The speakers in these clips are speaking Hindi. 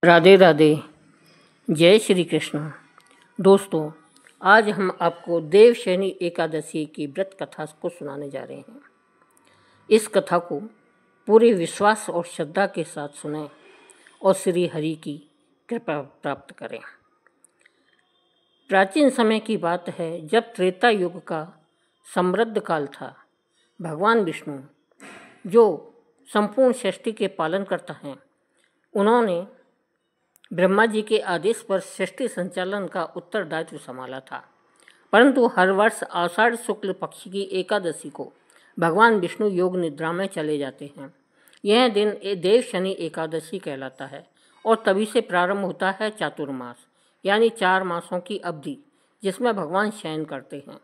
राधे राधे। जय श्री कृष्ण। दोस्तों, आज हम आपको देवशयनी एकादशी की व्रत कथा को सुनाने जा रहे हैं। इस कथा को पूरे विश्वास और श्रद्धा के साथ सुनें और श्री हरि की कृपा प्राप्त करें। प्राचीन समय की बात है, जब त्रेता युग का समृद्ध काल था। भगवान विष्णु, जो संपूर्ण सृष्टि के पालन करता है, उन्होंने ब्रह्मा जी के आदेश पर सृष्टि संचालन का उत्तरदायित्व संभाला था। परंतु हर वर्ष आषाढ़ शुक्ल पक्ष की एकादशी को भगवान विष्णु योग निद्रा में चले जाते हैं। यह दिन देवशनि एकादशी कहलाता है और तभी से प्रारंभ होता है चातुर्मास, यानी 4 मासों की अवधि, जिसमें भगवान शयन करते हैं।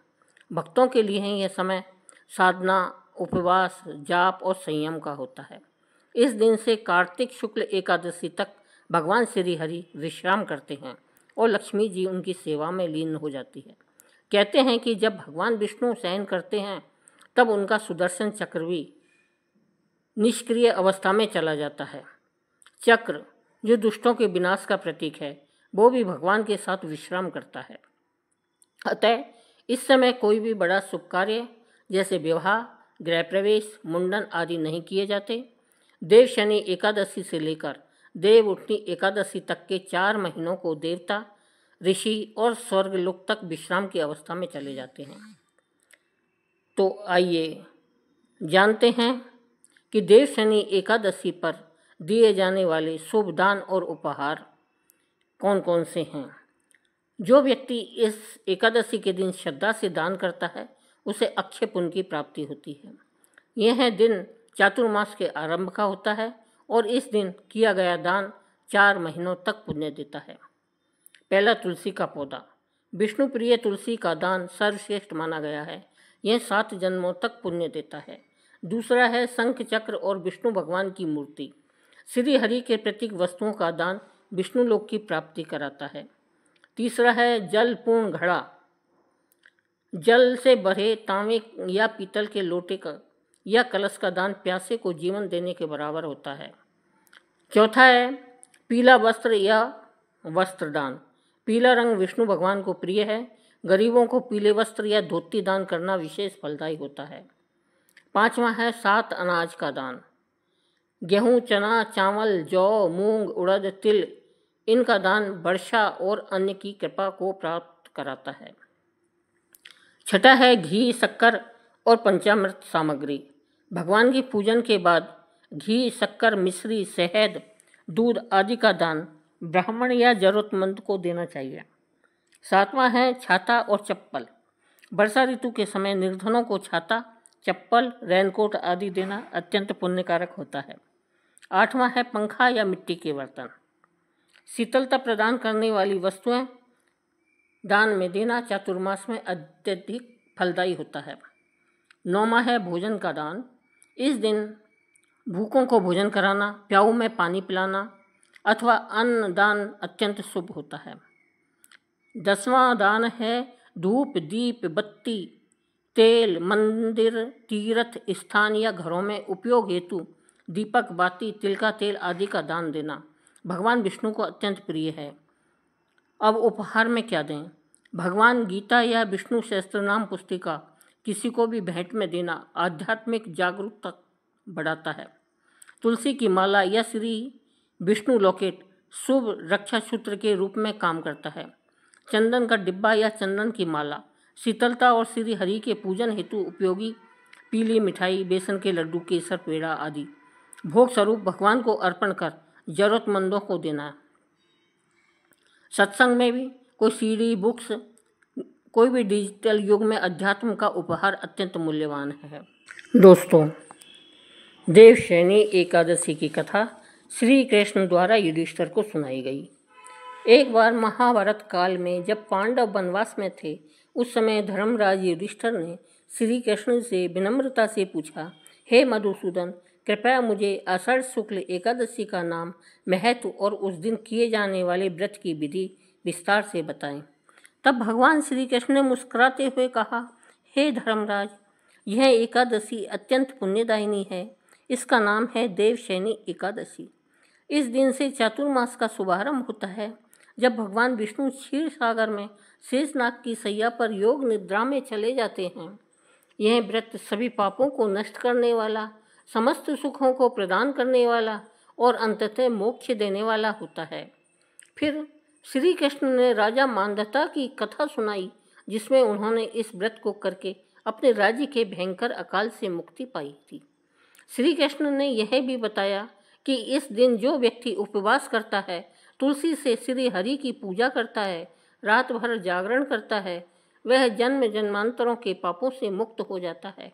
भक्तों के लिए यह समय साधना, उपवास, जाप और संयम का होता है। इस दिन से कार्तिक शुक्ल एकादशी तक भगवान श्री हरि विश्राम करते हैं और लक्ष्मी जी उनकी सेवा में लीन हो जाती है। कहते हैं कि जब भगवान विष्णु शयन करते हैं, तब उनका सुदर्शन चक्र भी निष्क्रिय अवस्था में चला जाता है। चक्र, जो दुष्टों के विनाश का प्रतीक है, वो भी भगवान के साथ विश्राम करता है। अतः इस समय कोई भी बड़ा शुभ कार्य जैसे विवाह, गृह प्रवेश, मुंडन आदि नहीं किए जाते। देवशनि एकादशी से लेकर देवउठनी एकादशी तक के 4 महीनों को देवता, ऋषि और स्वर्गलोक तक विश्राम की अवस्था में चले जाते हैं। तो आइए जानते हैं कि देवशनि एकादशी पर दिए जाने वाले शुभ दान और उपहार कौन कौन से हैं। जो व्यक्ति इस एकादशी के दिन श्रद्धा से दान करता है, उसे अक्षय पुण्य की प्राप्ति होती है। यह दिन चातुर्मास के आरंभ का होता है और इस दिन किया गया दान 4 महीनों तक पुण्य देता है। पहला, तुलसी का पौधा। विष्णु प्रिय तुलसी का दान सर्वश्रेष्ठ माना गया है। यह 7 जन्मों तक पुण्य देता है। दूसरा है शंख चक्र और विष्णु भगवान की मूर्ति। श्री हरि के प्रतीक वस्तुओं का दान विष्णु लोक की प्राप्ति कराता है। तीसरा है जल पूर्ण घड़ा। जल से भरे तांबे या पीतल के लोटे का या कलश का दान प्यासे को जीवन देने के बराबर होता है। चौथा है पीला वस्त्र या वस्त्र दान। पीला रंग विष्णु भगवान को प्रिय है। गरीबों को पीले वस्त्र या धोती दान करना विशेष फलदायी होता है। पांचवा है 7 अनाज का दान। गेहूं, चना, चावल, जौ, मूंग, उड़द, तिल, इनका दान वर्षा और अन्न की कृपा को प्राप्त कराता है। छठा है घी, शक्कर और पंचामृत सामग्री। भगवान की पूजन के बाद घी, शक्कर, मिश्री, शहद, दूध आदि का दान ब्राह्मण या जरूरतमंद को देना चाहिए। सातवां है छाता और चप्पल। वर्षा ऋतु के समय निर्धनों को छाता, चप्पल, रेनकोट आदि देना अत्यंत पुण्यकारक होता है। आठवां है पंखा या मिट्टी के बर्तन। शीतलता प्रदान करने वाली वस्तुएं दान में देना चातुर्मास में अत्यधिक फलदायी होता है। नौवां है भोजन का दान। इस दिन भूखों को भोजन कराना, प्याऊ में पानी पिलाना अथवा अन्न दान अत्यंत शुभ होता है। 10वां दान है धूप, दीप, बत्ती, तेल, मंदिर, तीर्थ स्थान या घरों में उपयोग हेतु दीपक, बाती, तिल का तेल आदि का दान देना भगवान विष्णु को अत्यंत प्रिय है। अब उपहार में क्या दें? भगवान गीता या विष्णु सहस्त्रनाम पुस्तिका किसी को भी भेंट में देना आध्यात्मिक जागरूकता बढ़ाता है। तुलसी की माला या श्री विष्णु लॉकेट शुभ रक्षा सूत्र के रूप में काम करता है। चंदन का डिब्बा या चंदन की माला शीतलता और श्री हरि के पूजन हेतु उपयोगी। पीली मिठाई, बेसन के लड्डू, केसर, पेड़ा आदि भोग स्वरूप भगवान को अर्पण कर जरूरतमंदों को देना। सत्संग में भी कोई सीडी, बुक्स, कोई भी डिजिटल युग में अध्यात्म का उपहार अत्यंत मूल्यवान है। दोस्तों, देवशयनी एकादशी की कथा श्री कृष्ण द्वारा युधिष्ठिर को सुनाई गई। एक बार महाभारत काल में जब पांडव वनवास में थे, उस समय धर्मराज युधिष्ठिर ने श्री कृष्ण से विनम्रता से पूछा, हे मधुसूदन, कृपया मुझे आषाढ़ शुक्ल एकादशी का नाम, महत्व और उस दिन किए जाने वाले व्रत की विधि विस्तार से बताएं। तब भगवान श्री कृष्ण ने मुस्कुराते हुए कहा, हे धर्मराज, यह एकादशी अत्यंत पुण्यदायिनी है। इसका नाम है देवशयनी एकादशी। इस दिन से चातुर्मास का शुभारंभ होता है, जब भगवान विष्णु क्षीर सागर में शेषनाग की सैया पर योग निद्रा में चले जाते हैं। यह व्रत सभी पापों को नष्ट करने वाला, समस्त सुखों को प्रदान करने वाला और अंततः मोक्ष देने वाला होता है। फिर श्री कृष्ण ने राजा मांधाता की कथा सुनाई, जिसमें उन्होंने इस व्रत को करके अपने राज्य के भयंकर अकाल से मुक्ति पाई थी। श्री कृष्ण ने यह भी बताया कि इस दिन जो व्यक्ति उपवास करता है, तुलसी से श्री हरि की पूजा करता है, रात भर जागरण करता है, वह जन्म जन्मांतरों के पापों से मुक्त हो जाता है।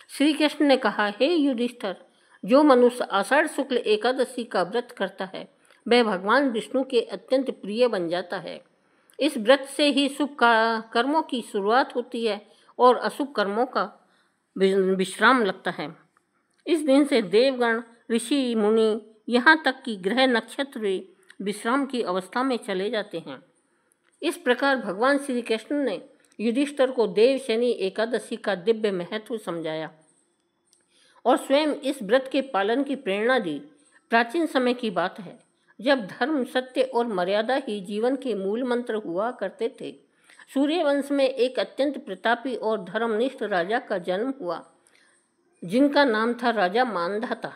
श्री कृष्ण ने कहा, हे युधिष्ठिर, जो मनुष्य आषाढ़ शुक्ल एकादशी का व्रत करता है, वह भगवान विष्णु के अत्यंत प्रिय बन जाता है। इस व्रत से ही शुभ कर्मों की शुरुआत होती है और अशुभ कर्मों का विश्राम लगता है। इस दिन से देवगण, ऋषि, मुनि, यहाँ तक कि ग्रह नक्षत्र विश्राम की अवस्था में चले जाते हैं। इस प्रकार भगवान श्री कृष्ण ने युधिष्ठिर को देवशयनी एकादशी का दिव्य महत्व समझाया और स्वयं इस व्रत के पालन की प्रेरणा दी। प्राचीन समय की बात है, जब धर्म, सत्य और मर्यादा ही जीवन के मूल मंत्र हुआ करते थे। सूर्यवंश में एक अत्यंत प्रतापी और धर्मनिष्ठ राजा का जन्म हुआ, जिनका नाम था राजा मांधाता।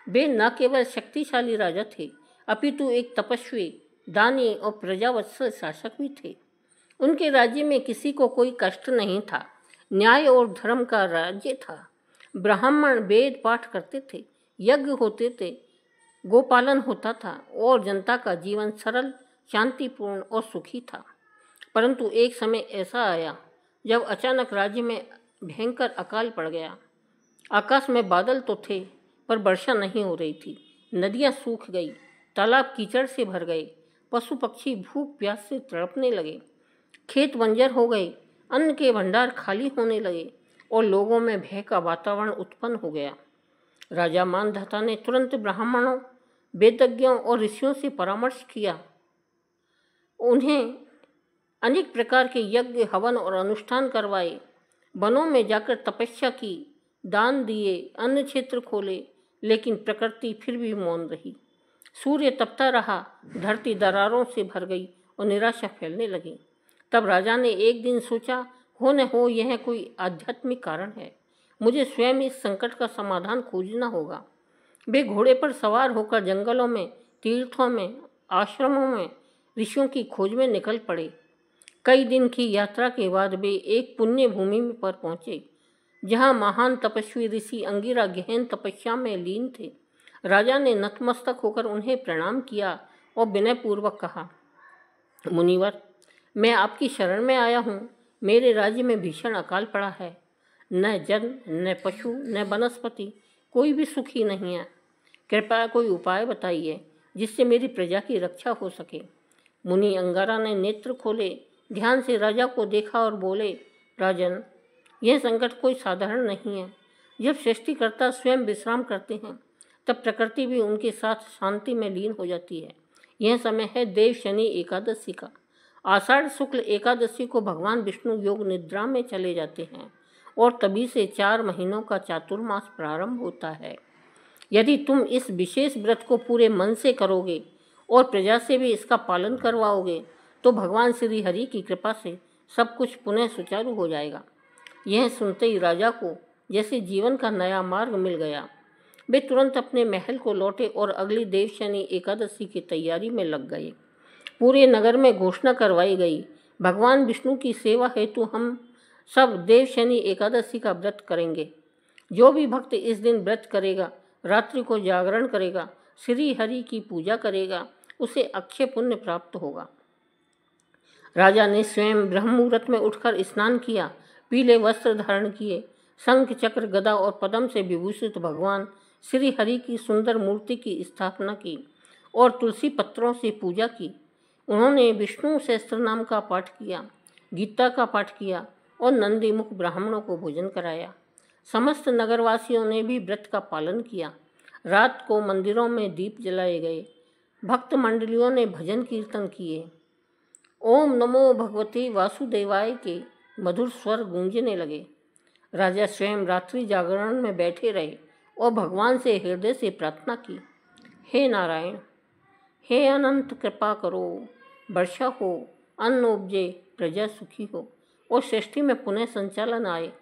वे न केवल शक्तिशाली राजा थे, अपितु एक तपस्वी, दानी और प्रजावत्सल शासक भी थे। उनके राज्य में किसी को कोई कष्ट नहीं था। न्याय और धर्म का राज्य था। ब्राह्मण वेद पाठ करते थे, यज्ञ होते थे, गोपालन होता था और जनता का जीवन सरल, शांतिपूर्ण और सुखी था। परंतु एक समय ऐसा आया जब अचानक राज्य में भयंकर अकाल पड़ गया। आकाश में बादल तो थे, पर वर्षा नहीं हो रही थी। नदियां सूख गई, तालाब कीचड़ से भर गए, पशु पक्षी भूख प्यास से तड़पने लगे, खेत बंजर हो गए, अन्न के भंडार खाली होने लगे और लोगों में भय का वातावरण उत्पन्न हो गया। राजा मांधाता ने तुरंत ब्राह्मणों, वेदज्ञों और ऋषियों से परामर्श किया। उन्हें अनेक प्रकार के यज्ञ, हवन और अनुष्ठान करवाए। वनों में जाकर तपस्या की, दान दिए, अन्न क्षेत्र खोले, लेकिन प्रकृति फिर भी मौन रही। सूर्य तपता रहा, धरती दरारों से भर गई और निराशा फैलने लगी। तब राजा ने एक दिन सोचा, हो न हो यह कोई आध्यात्मिक कारण है, मुझे स्वयं इस संकट का समाधान खोजना होगा। वे घोड़े पर सवार होकर जंगलों में, तीर्थों में, आश्रमों में ऋषियों की खोज में निकल पड़े। कई दिन की यात्रा के बाद वे एक पुण्य भूमि पर पहुंचे, जहां महान तपस्वी ऋषि अंगिरा गहन तपस्या में लीन थे। राजा ने नतमस्तक होकर उन्हें प्रणाम किया और विनयपूर्वक कहा, मुनिवर, मैं आपकी शरण में आया हूँ। मेरे राज्य में भीषण अकाल पड़ा है। न जन, न पशु, न वनस्पति, कोई भी सुखी नहीं है। कृपया कोई उपाय बताइए जिससे मेरी प्रजा की रक्षा हो सके। मुनि अंगारा ने नेत्र खोले, ध्यान से राजा को देखा और बोले, राजन, यह संकट कोई साधारण नहीं है। जब सृष्टिकर्ता स्वयं विश्राम करते हैं, तब प्रकृति भी उनके साथ शांति में लीन हो जाती है। यह समय है देवशयनी एकादशी का। आषाढ़ शुक्ल एकादशी को भगवान विष्णु योग निद्रा में चले जाते हैं और तभी से 4 महीनों का चातुर्मास प्रारंभ होता है। यदि तुम इस विशेष व्रत को पूरे मन से करोगे और प्रजा से भी इसका पालन करवाओगे, तो भगवान श्री हरि की कृपा से सब कुछ पुनः सुचारू हो जाएगा। यह सुनते ही राजा को जैसे जीवन का नया मार्ग मिल गया। वे तुरंत अपने महल को लौटे और अगली देवशयनी एकादशी की तैयारी में लग गए। पूरे नगर में घोषणा करवाई गई, भगवान विष्णु की सेवा हेतु हम सब देवशयनी एकादशी का व्रत करेंगे। जो भी भक्त इस दिन व्रत करेगा, रात्रि को जागरण करेगा, श्री हरि की पूजा करेगा, उसे अक्षय पुण्य प्राप्त होगा। राजा ने स्वयं ब्रह्म मुहूर्त में उठकर स्नान किया, पीले वस्त्र धारण किए, शंख, चक्र, गदा और पद्म से विभूषित भगवान श्री हरि की सुंदर मूर्ति की स्थापना की और तुलसी पत्रों से पूजा की। उन्होंने विष्णु सहस्त्र नाम का पाठ किया, गीता का पाठ किया और नंदी मुख ब्राह्मणों को भोजन कराया। समस्त नगरवासियों ने भी व्रत का पालन किया। रात को मंदिरों में दीप जलाए गए, भक्त मंडलियों ने भजन कीर्तन किए। ओम नमो भगवते वासुदेवाय के मधुर स्वर गूंजने लगे। राजा स्वयं रात्रि जागरण में बैठे रहे और भगवान से हृदय से प्रार्थना की, हे नारायण, हे अनंत कृपा करो, वर्षा हो, अन्न उपजे, प्रजा सुखी हो और सृष्टि में पुनः संचालन आए।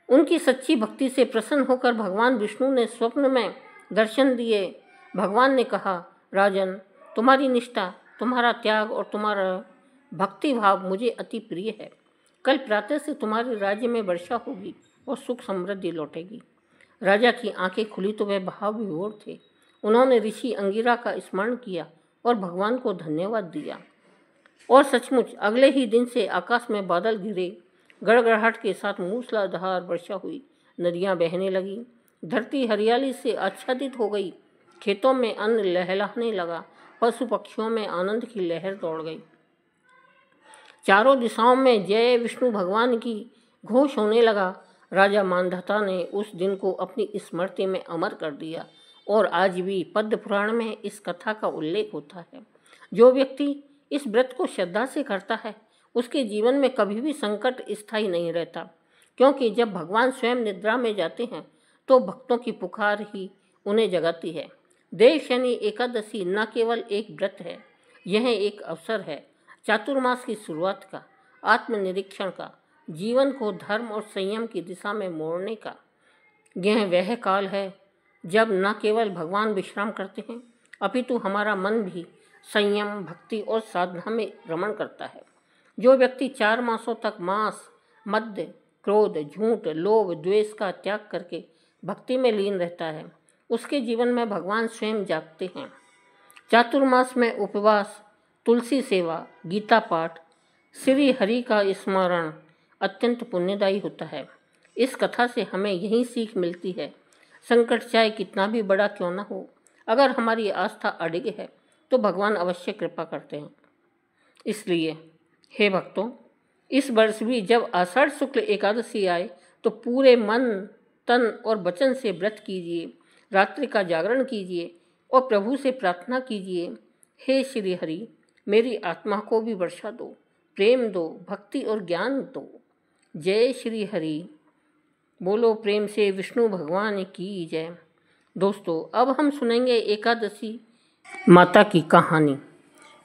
उनकी सच्ची भक्ति से प्रसन्न होकर भगवान विष्णु ने स्वप्न में दर्शन दिए। भगवान ने कहा, राजन, तुम्हारी निष्ठा, तुम्हारा त्याग और तुम्हारा भक्ति भाव मुझे अति प्रिय है। कल प्रातः से तुम्हारे राज्य में वर्षा होगी और सुख समृद्धि लौटेगी। राजा की आंखें खुली तो वह भाव विभोर थे। उन्होंने ऋषि अंगिरा का स्मरण किया और भगवान को धन्यवाद दिया। और सचमुच अगले ही दिन से आकाश में बादल घिरे, गड़गड़ाहट के साथ मूसलाधार वर्षा हुई, नदियां बहने लगीं, धरती हरियाली से आच्छादित हो गई, खेतों में अन्न लहलहाने लगा, पशु पक्षियों में आनंद की लहर दौड़ गई। चारों दिशाओं में जय विष्णु भगवान की घोष होने लगा। राजा मांधाता ने उस दिन को अपनी स्मृति में अमर कर दिया और आज भी पद्म पुराण में इस कथा का उल्लेख होता है। जो व्यक्ति इस व्रत को श्रद्धा से करता है, उसके जीवन में कभी भी संकट स्थायी नहीं रहता, क्योंकि जब भगवान स्वयं निद्रा में जाते हैं तो भक्तों की पुकार ही उन्हें जगाती है। देव शनि एकादशी न केवल एक व्रत है, यह एक अवसर है चातुर्मास की शुरुआत का, आत्मनिरीक्षण का, जीवन को धर्म और संयम की दिशा में मोड़ने का। यह वह काल है जब न केवल भगवान विश्राम करते हैं, अपितु हमारा मन भी संयम, भक्ति और साधना में रमण करता है। जो व्यक्ति 4 मासों तक मांस, मद्य, क्रोध, झूठ, लोभ, द्वेष का त्याग करके भक्ति में लीन रहता है, उसके जीवन में भगवान स्वयं जागते हैं। चातुर्मास में उपवास, तुलसी सेवा, गीता पाठ, श्री हरि का स्मरण अत्यंत पुण्यदायी होता है। इस कथा से हमें यही सीख मिलती है, संकट चाहे कितना भी बड़ा क्यों न हो, अगर हमारी आस्था अडिग है तो भगवान अवश्य कृपा करते हैं। इसलिए हे भक्तों, इस वर्ष भी जब आषाढ़ शुक्ल एकादशी आए तो पूरे मन, तन और वचन से व्रत कीजिए, रात्रि का जागरण कीजिए और प्रभु से प्रार्थना कीजिए, हे श्री हरि, मेरी आत्मा को भी वर्षा दो, प्रेम दो, भक्ति और ज्ञान दो। जय श्री हरि। बोलो प्रेम से विष्णु भगवान की जय। दोस्तों, अब हम सुनेंगे एकादशी माता की कहानी।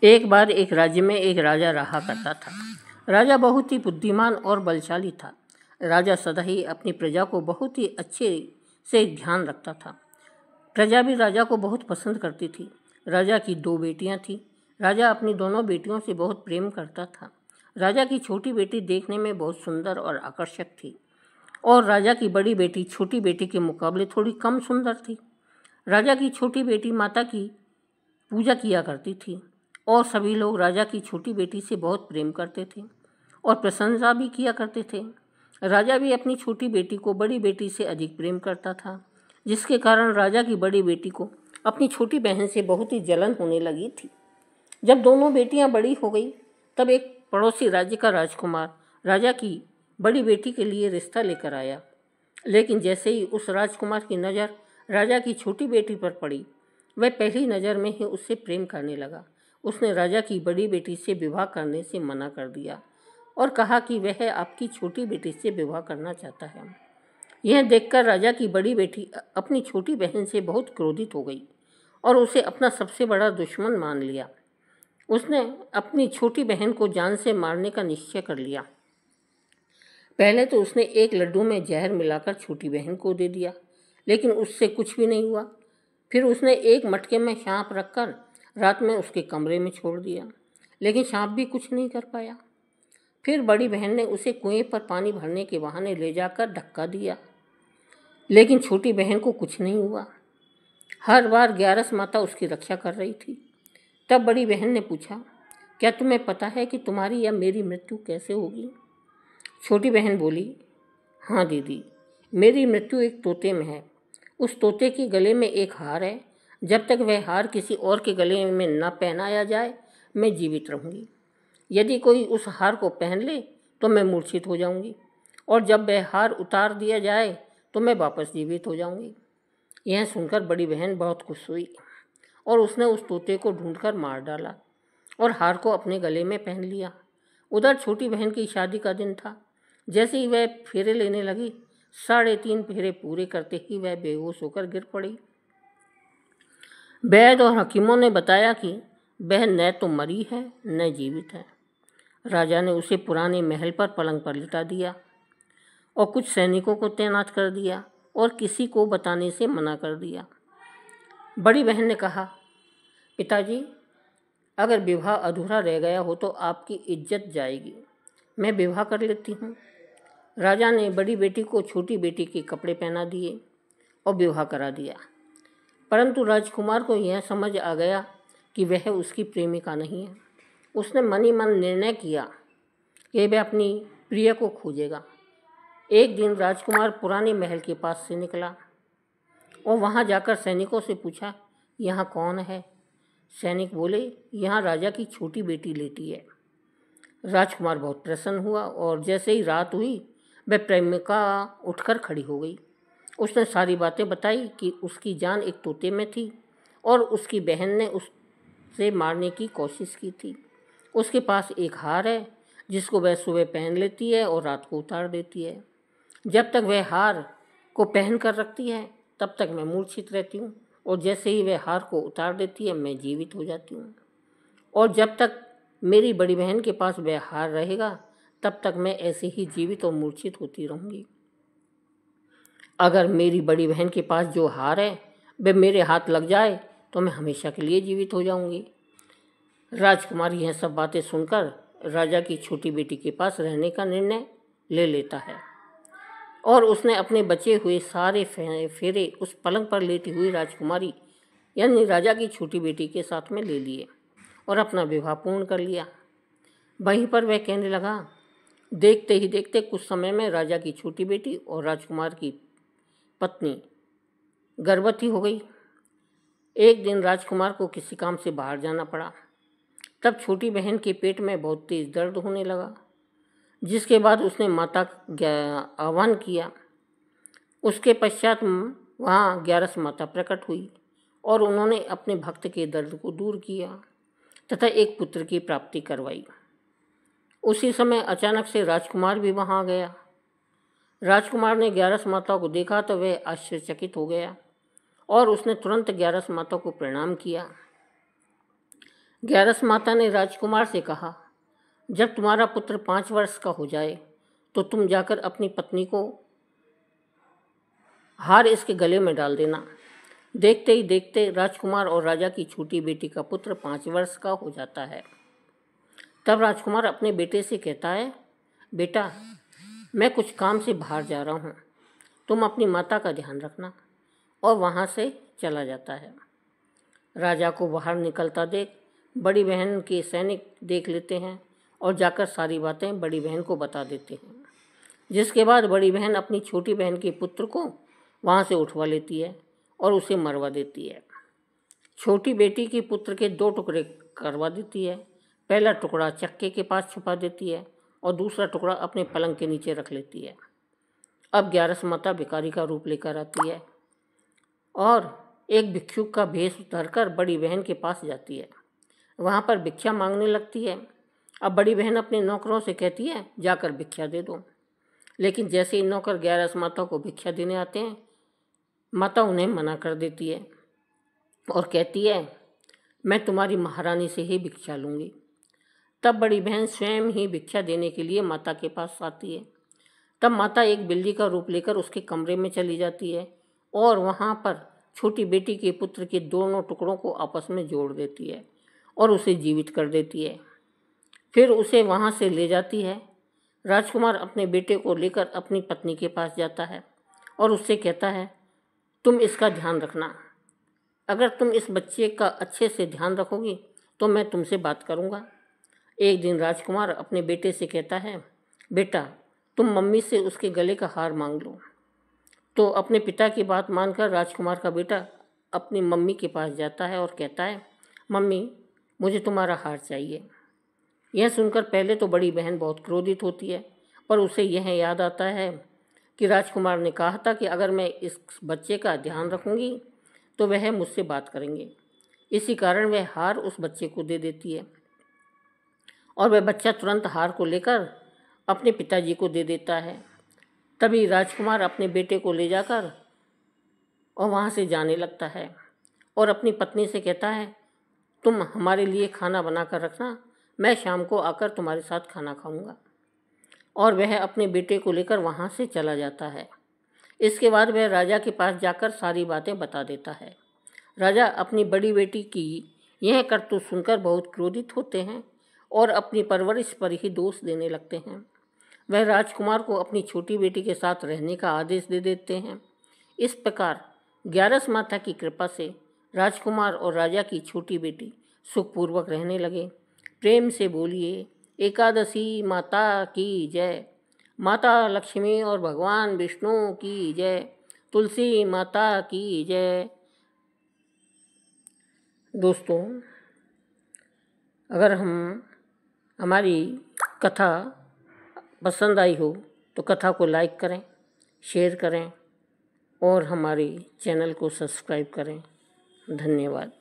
एक बार एक राज्य में एक राजा रहा करता था। राजा बहुत ही बुद्धिमान और बलशाली था। राजा सदा ही अपनी प्रजा को बहुत ही अच्छे से ध्यान रखता था। प्रजा भी राजा को बहुत पसंद करती थी। राजा की 2 बेटियां थीं। राजा अपनी दोनों बेटियों से बहुत प्रेम करता था। राजा की छोटी बेटी देखने में बहुत सुंदर और आकर्षक थी और राजा की बड़ी बेटी छोटी बेटी के मुकाबले थोड़ी कम सुंदर थी। राजा की छोटी बेटी माता की पूजा किया करती थी और सभी लोग राजा की छोटी बेटी से बहुत प्रेम करते थे और प्रशंसा भी किया करते थे। राजा भी अपनी छोटी बेटी को बड़ी बेटी से अधिक प्रेम करता था, जिसके कारण राजा की बड़ी बेटी को अपनी छोटी बहन से बहुत ही जलन होने लगी थी। जब दोनों बेटियां बड़ी हो गई, तब एक पड़ोसी राज्य का राजकुमार राजा की बड़ी बेटी के लिए रिश्ता लेकर आया। लेकिन जैसे ही उस राजकुमार की नज़र राजा की छोटी बेटी पर पड़ी, वह पहली नज़र में ही उससे प्रेम करने लगा। उसने राजा की बड़ी बेटी से विवाह करने से मना कर दिया और कहा कि वह आपकी छोटी बेटी से विवाह करना चाहता है। यह देखकर राजा की बड़ी बेटी अपनी छोटी बहन से बहुत क्रोधित हो गई और उसे अपना सबसे बड़ा दुश्मन मान लिया। उसने अपनी छोटी बहन को जान से मारने का निश्चय कर लिया। पहले तो उसने एक लड्डू में जहर मिलाकर छोटी बहन को दे दिया, लेकिन उससे कुछ भी नहीं हुआ। फिर उसने एक मटके में सांप रखकर रात में उसके कमरे में छोड़ दिया, लेकिन सांप भी कुछ नहीं कर पाया। फिर बड़ी बहन ने उसे कुएं पर पानी भरने के बहाने ले जाकर धक्का दिया, लेकिन छोटी बहन को कुछ नहीं हुआ। हर बार ग्यारस माता उसकी रक्षा कर रही थी। तब बड़ी बहन ने पूछा, क्या तुम्हें पता है कि तुम्हारी या मेरी मृत्यु कैसे होगी? छोटी बहन बोली, हाँ दीदी, मेरी मृत्यु एक तोते में है। उस तोते के गले में एक हार है। जब तक वह हार किसी और के गले में न पहनाया जाए, मैं जीवित रहूँगी। यदि कोई उस हार को पहन ले तो मैं मूर्छित हो जाऊँगी, और जब वह हार उतार दिया जाए तो मैं वापस जीवित हो जाऊँगी। यह सुनकर बड़ी बहन बहुत खुश हुई और उसने उस तोते को ढूंढकर मार डाला और हार को अपने गले में पहन लिया। उधर छोटी बहन की शादी का दिन था। जैसे ही वह फेरे लेने लगी, 3.5 फेरे पूरे करते ही वह बेहोश होकर गिर पड़ी। वैद्य और हकीमों ने बताया कि वह न तो मरी है न जीवित है। राजा ने उसे पुराने महल पर पलंग पर लिटा दिया और कुछ सैनिकों को तैनात कर दिया और किसी को बताने से मना कर दिया। बड़ी बहन ने कहा, पिताजी, अगर विवाह अधूरा रह गया हो तो आपकी इज्जत जाएगी। मैं विवाह कर लेती हूँ। राजा ने बड़ी बेटी को छोटी बेटी के कपड़े पहना दिए और विवाह करा दिया। परंतु राजकुमार को यह समझ आ गया कि वह उसकी प्रेमिका नहीं है। उसने मन ही मन निर्णय किया कि वह अपनी प्रिय को खोजेगा। एक दिन राजकुमार पुराने महल के पास से निकला और वहां जाकर सैनिकों से पूछा, यहाँ कौन है? सैनिक बोले, यहाँ राजा की छोटी बेटी लेटी है। राजकुमार बहुत प्रसन्न हुआ और जैसे ही रात हुई वह प्रेमिका उठकर खड़ी हो गई। उसने सारी बातें बताई कि उसकी जान एक तोते में थी और उसकी बहन ने उसे मारने की कोशिश की थी। उसके पास एक हार है जिसको वह सुबह पहन लेती है और रात को उतार देती है। जब तक वह हार को पहन कर रखती है तब तक मैं मूर्छित रहती हूँ और जैसे ही वह हार को उतार देती है मैं जीवित हो जाती हूँ। और जब तक मेरी बड़ी बहन के पास वह हार रहेगा तब तक मैं ऐसे ही जीवित और मूर्छित होती रहूँगी। अगर मेरी बड़ी बहन के पास जो हार है वह मेरे हाथ लग जाए तो मैं हमेशा के लिए जीवित हो जाऊँगी। राजकुमार यह सब बातें सुनकर राजा की छोटी बेटी के पास रहने का निर्णय ले लेता है और उसने अपने बचे हुए सारे फेरे उस पलंग पर लेटी हुई राजकुमारी यानी राजा की छोटी बेटी के साथ में ले लिए और अपना विवाह पूर्ण कर लिया। वहीं पर वह कहने लगा, देखते ही देखते कुछ समय में राजा की छोटी बेटी और राजकुमार की पत्नी गर्भवती हो गई। एक दिन राजकुमार को किसी काम से बाहर जाना पड़ा। तब छोटी बहन के पेट में बहुत तेज दर्द होने लगा, जिसके बाद उसने माता का आह्वान किया। उसके पश्चात वहाँ 11 माता प्रकट हुई और उन्होंने अपने भक्त के दर्द को दूर किया तथा एक पुत्र की प्राप्ति करवाई। उसी समय अचानक से राजकुमार भी वहाँ आ गया। राजकुमार ने 11 माताओं को देखा तो वह आश्चर्यचकित हो गया और उसने तुरंत 11 माताओं को प्रणाम किया। 11 माता ने राजकुमार से कहा, जब तुम्हारा पुत्र 5 वर्ष का हो जाए तो तुम जाकर अपनी पत्नी को हार इसके गले में डाल देना। देखते ही देखते राजकुमार और राजा की छोटी बेटी का पुत्र 5 वर्ष का हो जाता है। तब राजकुमार अपने बेटे से कहता है, बेटा, मैं कुछ काम से बाहर जा रहा हूँ, तुम अपनी माता का ध्यान रखना, और वहाँ से चला जाता है। राजा को बाहर निकलता देख बड़ी बहन के सैनिक देख लेते हैं और जाकर सारी बातें बड़ी बहन को बता देते हैं, जिसके बाद बड़ी बहन अपनी छोटी बहन के पुत्र को वहाँ से उठवा लेती है और उसे मरवा देती है। छोटी बेटी के पुत्र के 2 टुकड़े करवा देती है। पहला टुकड़ा चक्के के पास छुपा देती है और दूसरा टुकड़ा अपने पलंग के नीचे रख लेती है। अब 11 माता भिखारी का रूप लेकर आती है और एक भिक्षुक का भेष धरकर बड़ी बहन के पास जाती है। वहाँ पर भिक्षा मांगने लगती है। अब बड़ी बहन अपने नौकरों से कहती है, जाकर भिक्षा दे दो। लेकिन जैसे ही नौकर 11 माताओं को भिक्षा देने आते हैं, माता उन्हें मना कर देती है और कहती है, मैं तुम्हारी महारानी से ही भिक्षा लूँगी। तब बड़ी बहन स्वयं ही भिक्षा देने के लिए माता के पास आती है। तब माता एक बिल्ली का रूप लेकर उसके कमरे में चली जाती है और वहाँ पर छोटी बेटी के पुत्र के दोनों टुकड़ों को आपस में जोड़ देती है और उसे जीवित कर देती है। फिर उसे वहाँ से ले जाती है। राजकुमार अपने बेटे को लेकर अपनी पत्नी के पास जाता है और उससे कहता है, तुम इसका ध्यान रखना। अगर तुम इस बच्चे का अच्छे से ध्यान रखोगी तो मैं तुमसे बात करूँगा। एक दिन राजकुमार अपने बेटे से कहता है, बेटा, तुम मम्मी से उसके गले का हार मांग लो। तो अपने पिता की बात मानकर राजकुमार का बेटा अपनी मम्मी के पास जाता है और कहता है, मम्मी, मुझे तुम्हारा हार चाहिए। यह सुनकर पहले तो बड़ी बहन बहुत क्रोधित होती है, पर उसे यह याद आता है कि राजकुमार ने कहा था कि अगर मैं इस बच्चे का ध्यान रखूंगी तो वह मुझसे बात करेंगे। इसी कारण वह हार उस बच्चे को दे देती है और वह बच्चा तुरंत हार को लेकर अपने पिताजी को दे देता है। तभी राजकुमार अपने बेटे को ले जाकर और वहाँ से जाने लगता है और अपनी पत्नी से कहता है, तुम हमारे लिए खाना बना कर रखना, मैं शाम को आकर तुम्हारे साथ खाना खाऊंगा। और वह अपने बेटे को लेकर वहाँ से चला जाता है। इसके बाद वह राजा के पास जाकर सारी बातें बता देता है। राजा अपनी बड़ी बेटी की यह करतूत सुनकर बहुत क्रोधित होते हैं और अपनी परवरिश पर ही दोष देने लगते हैं। वह राजकुमार को अपनी छोटी बेटी के साथ रहने का आदेश दे देते हैं। इस प्रकार 11 माता की कृपा से राजकुमार और राजा की छोटी बेटी सुखपूर्वक रहने लगे। प्रेम से बोलिए एकादशी माता की जय, माता लक्ष्मी और भगवान विष्णु की जय, तुलसी माता की जय। दोस्तों, अगर हमारी कथा पसंद आई हो तो कथा को लाइक करें, शेयर करें और हमारे चैनल को सब्सक्राइब करें। धन्यवाद।